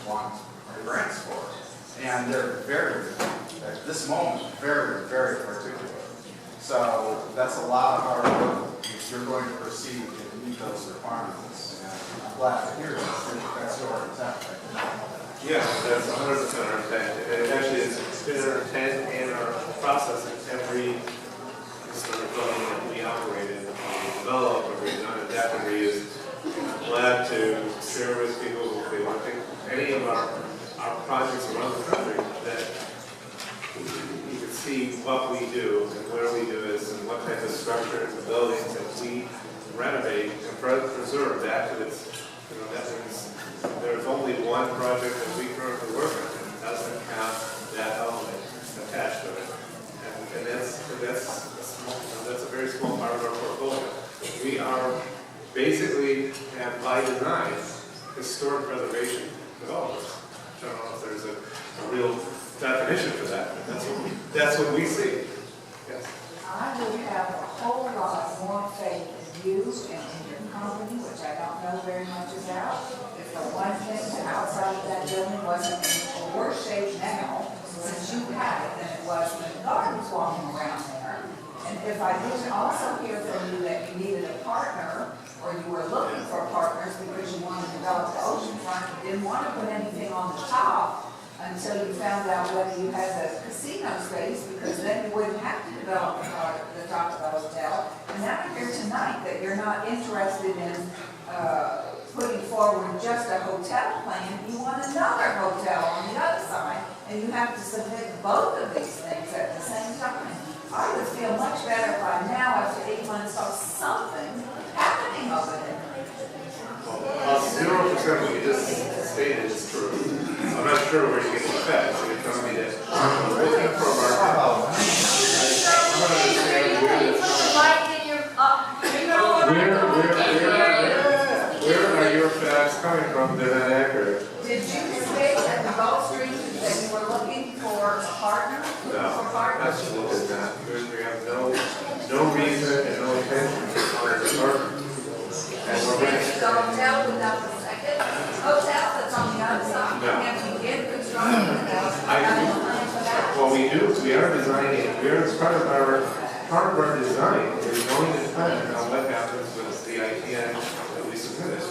want grants for. And they're very, at this moment, very, very particular. So that's a lot of hard work if you're going to proceed and meet those requirements. And I'm glad to hear that's your intent. Yeah, that's 100% our intent. And actually, it's been our intent and our process in every sort of building that we operate in, we develop, or we've done adapt and reuse. I'm glad to share with people if they want to think any of our projects around the country that you can see what we do and where we do this and what type of structure in the buildings that we renovate and preserve that to its, that means there's only one project that we currently work on and it doesn't have that element attached to it. And that's a very small part of our portfolio. We are basically, and by design, historic preservation developers. I don't know if there's a real definition for that, but that's what we see. Yes. I would have a whole lot more faith in you and in your company, which I don't know very much about. If the one thing the outside of that building wasn't in worse shape now, since you had it, than it was when the gardens walking around there. And if I didn't also hear from you that you needed a partner, or you were looking for partners because you wanted to develop the oceanfront, you didn't want to put anything on the top until you found out whether you had the casino space, because then you wouldn't have to develop the top of the hotel. And now I hear tonight that you're not interested in putting forward just a hotel plan. You want another hotel on the other side, and you have to submit both of these things at the same time. I would feel much better by now, after 8 months, saw something happening over there. 0% what you just stated is true. I'm not sure where you get the facts. So you're telling me that I'm looking for a market. I want to understand where this where are your facts coming from that are accurate? Did you state at the Gulf Street that you were looking for a partner? No, absolutely not. We have no reason and no intention to find a partner. And we're The hotel without the second hotel that's on the other side? No. Can't you get construction without having a plan for that? Well, we do. We are designing. As part of our design is going to plan on what happens with the ITN that we submitted.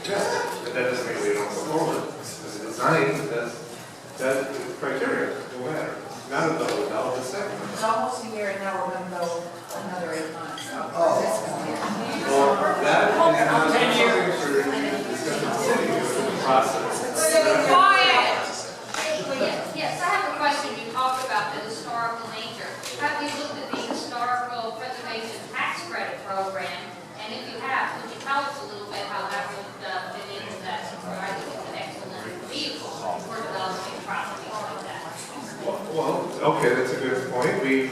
Yes, but that doesn't mean we don't go forward. As a design, that criteria will matter. Not a double, not a second. It's almost a year and now we're going to go another 8 months. Well, that is not something for discussion in the process. Quiet! Yes, I have a question. You talked about the historical nature. Have you looked at the historical preservation tax credit program? And if you have, could you tell us a little bit how that would fit into that? I think it's an excellent vehicle for developing properties like that. Well, okay, that's a good point. We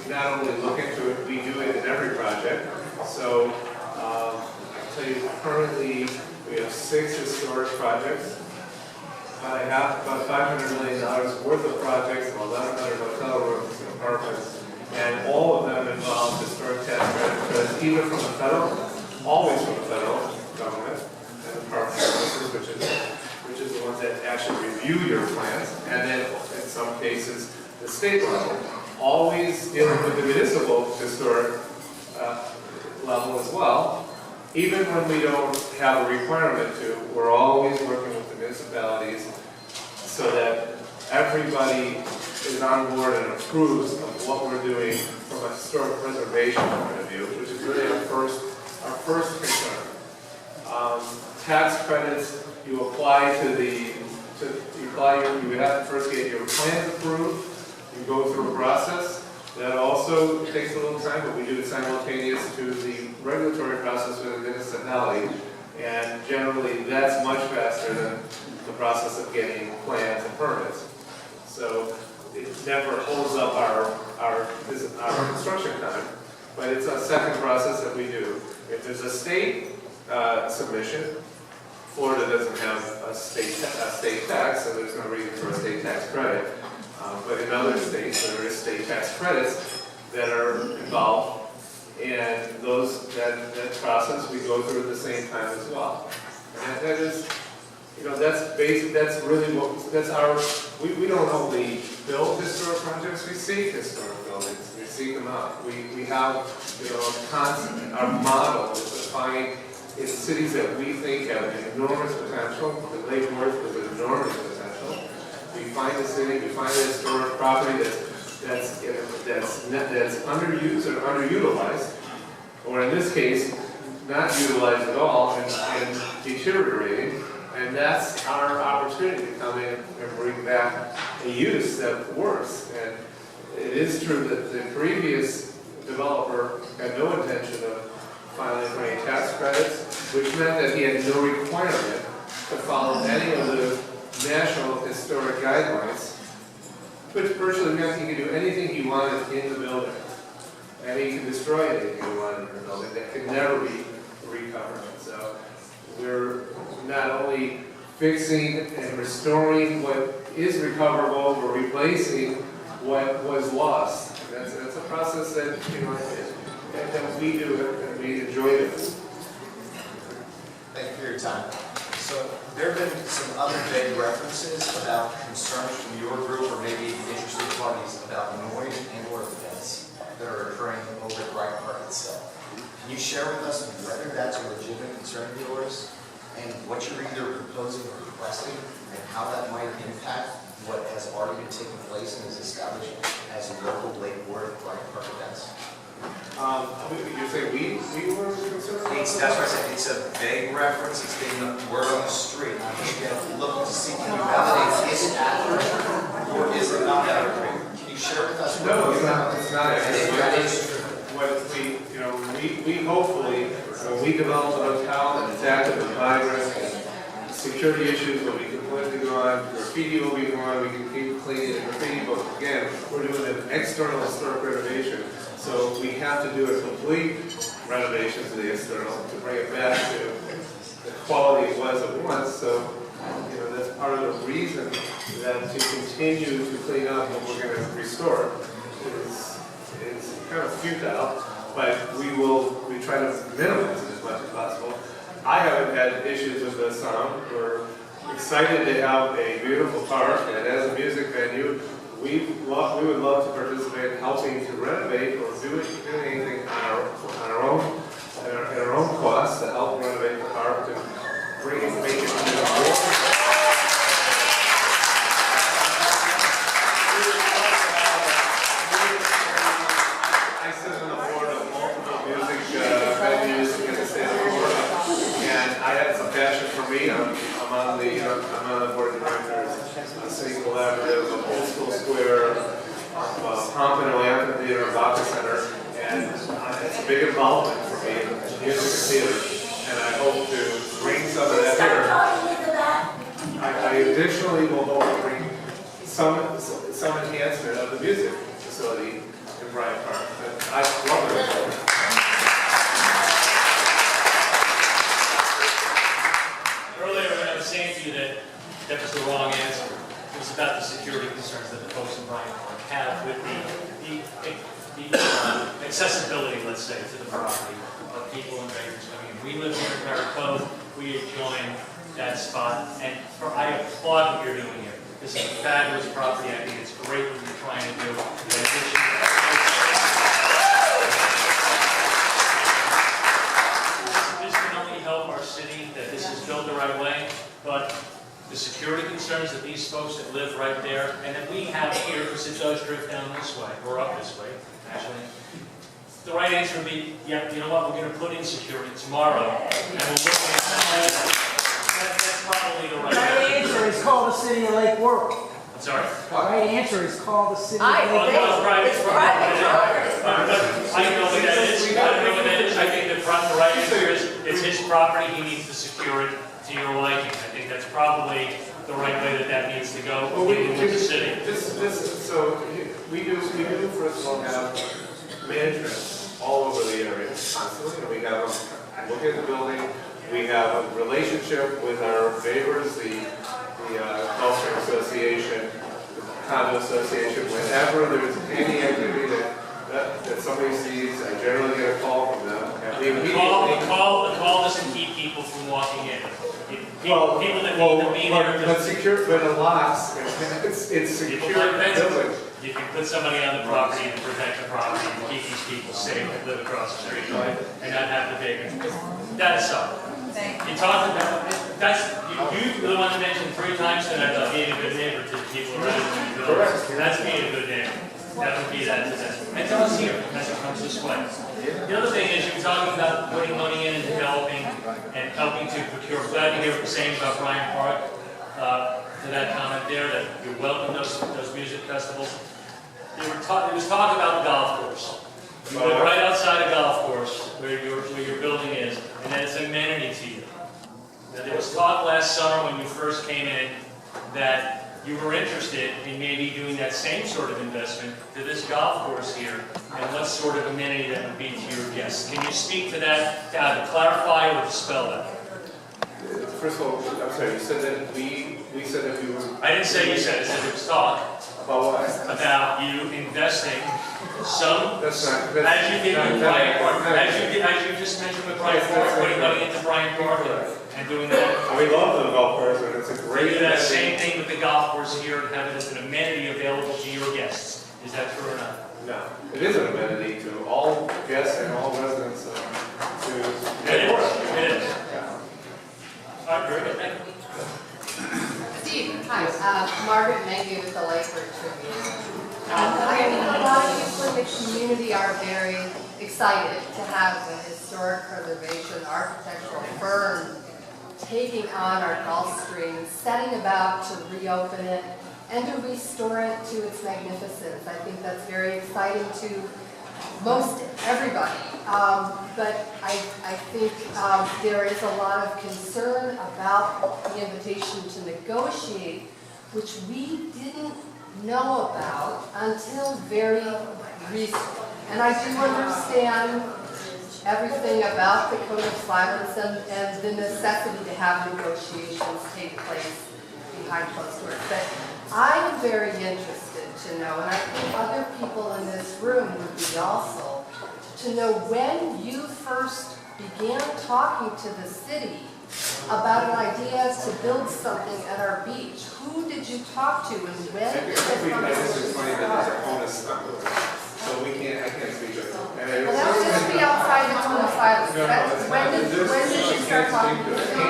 not only look into it, we do it in every project. So, I can tell you currently we have 6 historic projects. I have about $500 million worth of projects, 1,100 hotel rooms and apartments, and all of them involve historic tax credits, even from the federal, always from the federal government and the Department of Services, which is the ones that actually review your plans, and then in some cases the state level, always dealing with the municipal historic level as well. Even when we don't have a requirement to, we're always working with the municipalities so that everybody is on board and approves of what we're doing from a historic preservation point of view, which is really our first concern. Tax credits, you apply you have to first get your plans approved, you go through a process. That also takes a little time, but we do it simultaneous to the regulatory process with the municipality. And generally, that's much faster than the process of getting plans and permits. So it never holds up our construction time, but it's a second process that we do. If there's a state submission, Florida doesn't have a state tax, so there's no reason for a state tax credit. But in other states, there is state tax credits that are involved, and that process we go through at the same time as well. And that is You know, that's basic, that's really what, that's our, we don't only build historic projects, we seek historic buildings, we seek them out. We have, you know, a constant, our model is to find in cities that we think have enormous potential. The Lake Worth was an enormous potential. We find a city, we find a historic property that's underused or underutilized, or in this case, not utilized at all and deteriorating. And that's our opportunity to come in and bring back a use that works. And it is true that the previous developer had no intention of filing for any tax credits, which meant that he had no requirement to follow any of the national historic guidelines, which virtually meant he could do anything he wanted in the building. And he could destroy anything he wanted in the building that could never be recovered. So we're not only fixing and restoring what is recoverable, we're replacing what was lost. And that's a process that, you know, that we do it and we enjoy it. Thank you for your time. So there have been some other vague references about concerns from your group or maybe interested parties about noise and or events that are occurring over at Bryant Park itself. Can you share with us whether that's a legitimate concern of yours and what you're either proposing or requesting and how that might impact what has already been taking place and is established as local Lake Worth Bryant Park events? You're saying we were concerned about That's that? why I said it's a vague reference, it's being word on the street. I'm just looking to see, can you validate, is it accurate or is it not accurate? Can you share with us? No, it's not And if that accurate. is true, What we hopefully, when we develop a hotel and it's active and vibrant, and security issues will be completely gone, graffiti will be gone, we can keep cleaning the graffiti, but again, we're doing an external historic renovation. So we have to do a complete renovation to the external to bring it back to the quality it was at once. So, you know, that's part of the reason that to continue to clean up what we're going to restore is kind of futile, but we try to minimize it as much as possible. I haven't had issues with the sound. We're excited to have a beautiful park and as a music venue. We would love to participate in helping to renovate or do anything at our own cost to help renovate the park to make it more. I sit on the board of multiple music venues in the state of Florida, and I had some passion for me. I'm on the board of directors of City Collaborative, of Old School Square, Pompano Amphitheater, and Baca Center, and it's a big involvement for me in music and theater, and I hope to bring some of that here. I additionally will hope to bring some enhancement of the music facility in Bryant Park. I love it. Earlier, when I was saying to you that was the wrong answer, it was about the security concerns that the folks in Bryant Park have with the accessibility, let's say, to the property of people and vagrants coming in. We live here in Maricopa, we adjoin that spot, and I applaud what you're doing here. This is a fabulous property. I think it's great what you're trying to do. This can only help our city that this is built the right way, but the security concerns that these folks that live right there, and that we have here, because it does drift down this way, or up this way, actually. The right answer would be, yeah, you know what, we're going to put in security tomorrow, and we'll look at that's probably the right Right answer. answer is call the city of Lake Worth. I'm sorry? Right answer is call the city of Oh, Lake no, Worth. private It's property. private But I know what that is, I know what that is, I think the right answer is, it's his property, he needs to secure it to your liking. I think that's probably the right way that needs to go, Well, with the city. So we do first of all have management all over the area constantly, and we have them look at the building. We have a relationship with our neighbors, the Gulfstream Association, the Condo Association. Whenever there's any activity that somebody sees, I generally get a call from them. And we The immediately call doesn't keep people from walking in. People that need to be there. But secure, but a lots, it's You secure can put fences. village. You can put somebody on the property to protect the property, and keep these people safe that live across the street, and not have to take it. That aside, you talked about, you're the one that mentioned 3 times tonight about being a good neighbor to the people around you. Correct. That's being a good neighbor. That would be that to them. And tell us here, as it comes this way. The other thing is, you're talking about putting money in and developing and helping to procure. Glad to hear what you're saying about Bryant Park. To that comment there, that you welcome those music festivals. There was talk about the golf course. You live right outside a golf course where your building is, and that it's an amenity to you. Now, there was talk last summer when you first came in that you were interested in maybe doing that same sort of investment to this golf course here, and what sort of amenity that would be to your guests. Can you speak to that, to either clarify or dispel that? First of all, I'm sorry, you said that we said that we were. I didn't say you said it, there was talk About what? about you investing some, That's not. as you did with Bryant Park, That's as you just mentioned with Bryant Park, putting money into Bryant Park and doing that. We love the golf course, and it's a We great. do that same thing with the golf course here and have it as an amenity available to your guests. Is that true or not? No, it is an amenity to all guests and all residents of. It is. It is. All right, very good, thank you. Steve, hi, Margaret Mayhew with the Lakewood Tribune. I mean, a lot of people in the community are very excited to have the historic preservation architectural firm taking on our Gulf Stream and setting about to reopen it and to restore it to its magnificence. I think that's very exciting to most everybody. But I think there is a lot of concern about the invitation to negotiate, which we didn't know about until very recently. And I do understand everything about the Code of Silence and the necessity to have negotiations take place behind closed doors. But I am very interested to know, and I think other people in this room would be also, to know when you first began talking to the city about an idea to build something at our beach. Who did you talk to and when? This is funny that there's a bonus stuff, so I can't speak to it. Well, that would just be outside the Code of Silence. When did you start talking to the city?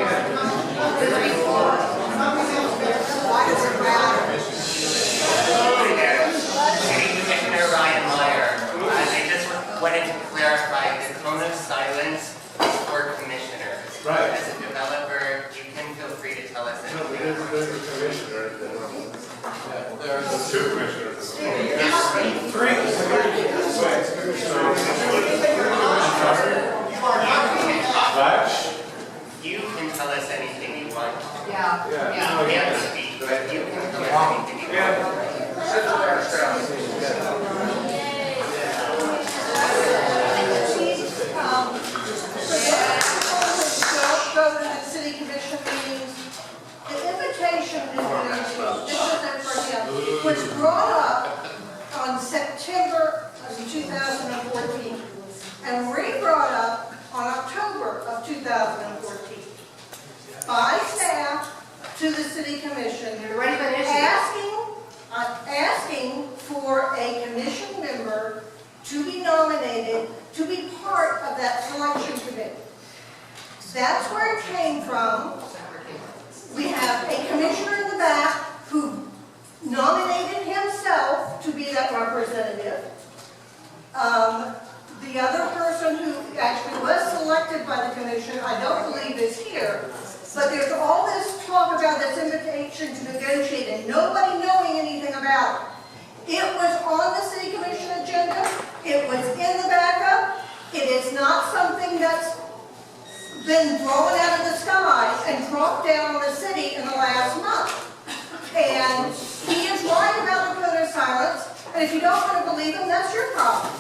Commissioner Ryan Meyer, I just wanted to clarify the Cone of Silence is for commissioners. Right. As a developer, you can feel free to tell us No, anything. there's a commissioner. There's 2 commissioners. You can tell us anything you want. Yeah. You can't speak, but you can tell us anything you want. Don't go to the city commission meetings. The invitation was brought up on September of 2014 and re-brought up on October of 2014 by staff to the city commission asking for a commission member to be nominated to be part of that selection committee. That's where it came from. We have a commissioner in the back who nominated himself to be that representative. The other person who actually was selected by the commission, I don't believe is here, but there's all this talk about this invitation to negotiate and nobody knowing anything about it. It was on the city commission agenda. It was in the backup. It is not something that's been thrown out of the sky and dropped down on the city in the last month. And he is right about the Code of Silence, and if you don't want to believe him, that's your problem.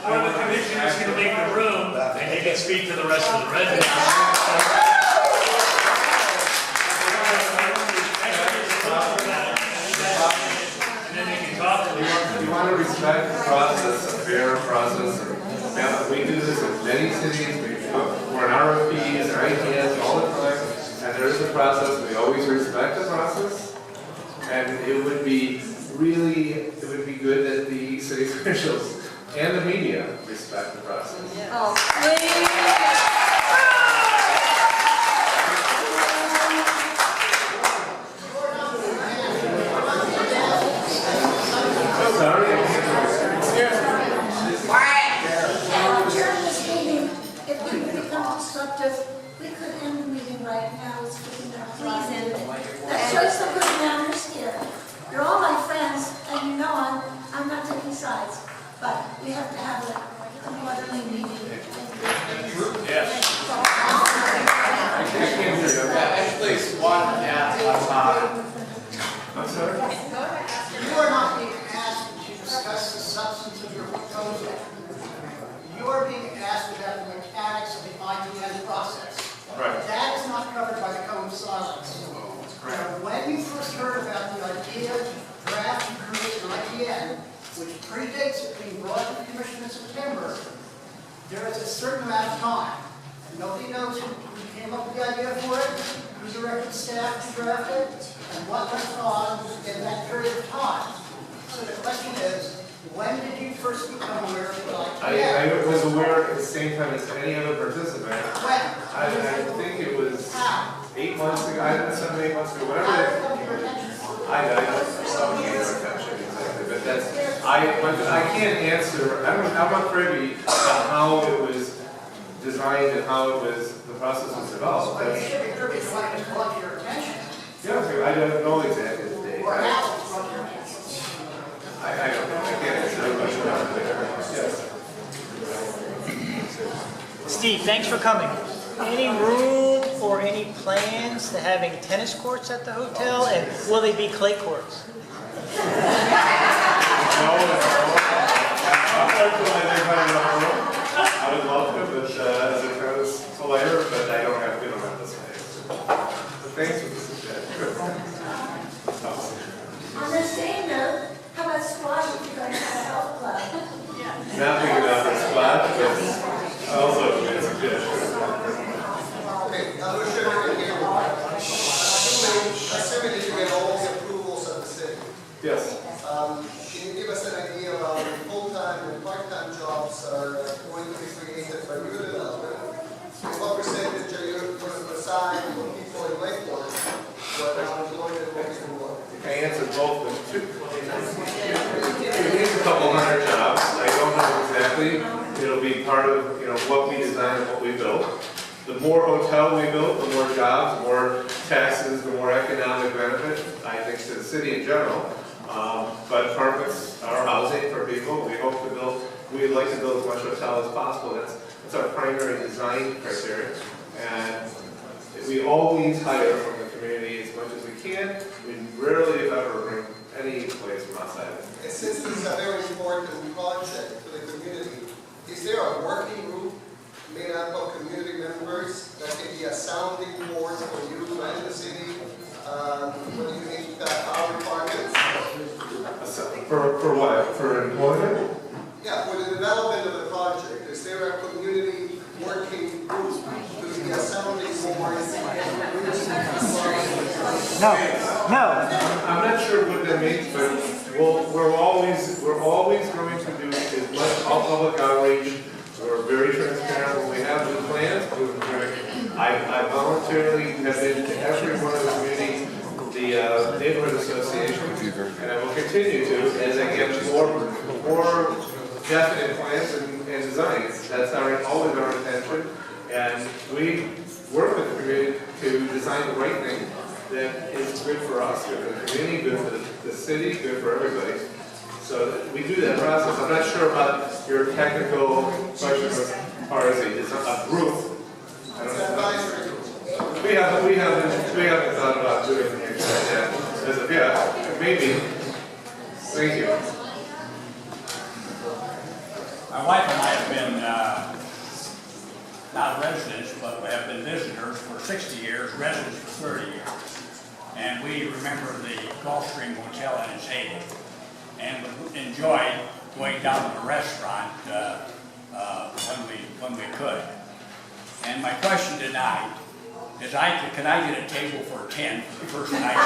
Or the commissioner's going to make the room, and you can speak to the rest of the residents. And then they can talk to them. fair process. Now, we do this in many cities, we're in RFPs and ITS all the time, and there is a process, we always respect the process. And it would be good that the city officials and the media respect the process. Oh, please. During this meeting, if we become constructive, we could end the meeting right now. It's getting there. Please end it. That shows some good manners here. You're all my friends, and you know I'm not taking sides, but we have to have a motherly meeting. Please, one at a time. I'm sorry? You are not being asked to discuss the substance of your proposal. You are being asked about the mechanics of the IDN process. Right. That is not covered by the code of silence. When you first heard about the idea to draft and create an IDN, which predates it being brought to the commission in September, there is a certain amount of time. And nobody knows who came up with the idea for it, who directed staff to draft it, and what went on in that period of time. So the question is, when did you first become aware of the IDN? I was aware at the same time as any other participant. When? I think it was How? 8 months ago, I don't know, 7, 8 months ago, How did whatever. it come to your attention? I don't get your attention exactly, but I can't answer, I'm not privy to how it was designed and how it was, the process was developed. Well, you should be privy to what has brought to your attention. Yeah, I don't know exactly the date. Or how it's brought to your attention. I don't know, I can't answer that question out there. Yes. Steve, thanks for coming. Any room or any plans to having tennis courts at the hotel, and will they be clay courts? I would love to, but as a tennis player, but we don't have the space. But thanks for the suggestion. On the same note, how about squash if you're going to have a health club? Not thinking about the spot, but also it's a suggestion. Okay, I'm going to show you again. Assuming that you get all the approvals of the city, Yes. can you give us an idea about the full-time and part-time jobs are going to be created by new development? What percentage are you going to assign for people in Lakewood who are now employed in Lakewood? I answered both of them. It needs a couple hundred jobs. I don't know exactly. It'll be part of what we design and what we build. The more hotel we build, the more jobs, the more taxes, the more economic benefit, I think, to the city in general. But apartments are housing for people. We hope to build, we'd like to build as much hotel as possible. That's our primary design criteria. And we always hire from the community as much as we can. We rarely, if ever, bring any place from outside. And since this is a very important project to the community, is there a working group made up of community members that can be a sounding board for you and the city when you meet our requirements? For what? For employment? Yeah, for the development of the project, is there a community working group to be a sounding board? No. I'm not sure what that means, but we're always going to do as much public outreach. We're very transparent when we have new plans. I voluntarily have been to every one of the community, the neighborhood association, and I will continue to as I get more definite plans and designs. That's always our intention, and we work with the community to design the right thing that is good for us, good for the community, good for the city, good for everybody. So we do that process. I'm not sure about your technical question as far as a group. I don't know. We haven't thought about doing anything like that as of yet. Maybe. Thank you. My wife and I have been, not residents, but we have been visitors for 60 years, residents for 30 years. And we remember the Gulfstream Hotel in its heyday. And we enjoyed going down to the restaurant when we could. And my question tonight is, can I get a table for 10 for the first night?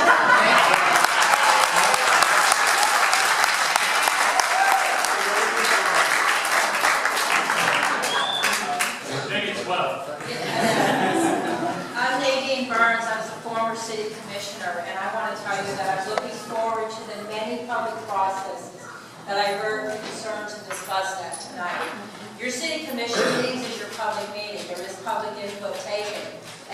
Make it 12. I'm Nadine Burns, I was a former city commissioner, and I want to tell you that I'm looking forward to the many public processes that I heard were concerns and discussed that tonight. Your city commission meetings is your public meeting. There is public input taken,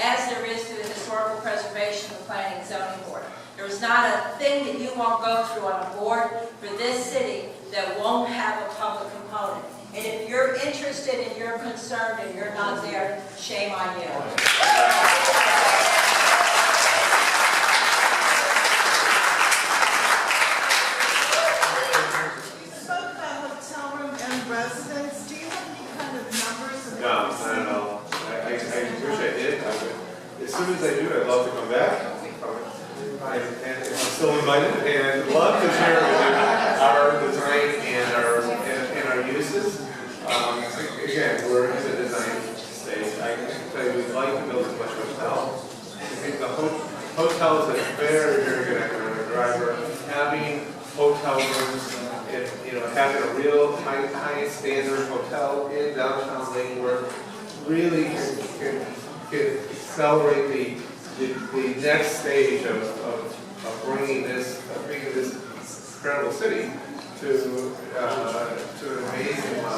as there is through the Historical Preservation and Planning and Zoning Board. There is not a thing that you won't go through on a board for this city that won't have a public component. And if you're interested and you're concerned and you're not there, shame on you. Residents, do you have any kind of numbers? No, not at all. I wish I did. As soon as I do, I'd love to come back. And I'm still invited, and love to share with you our design and our uses. Again, we're in the design stage. I can tell you, we'd like to build as much hotel. I think the hotel is a very, very good economic driver. Having hotel rooms, having a real high standard hotel in downtown Lakewood really can accelerate the next stage of bringing this incredible city to an amazing level.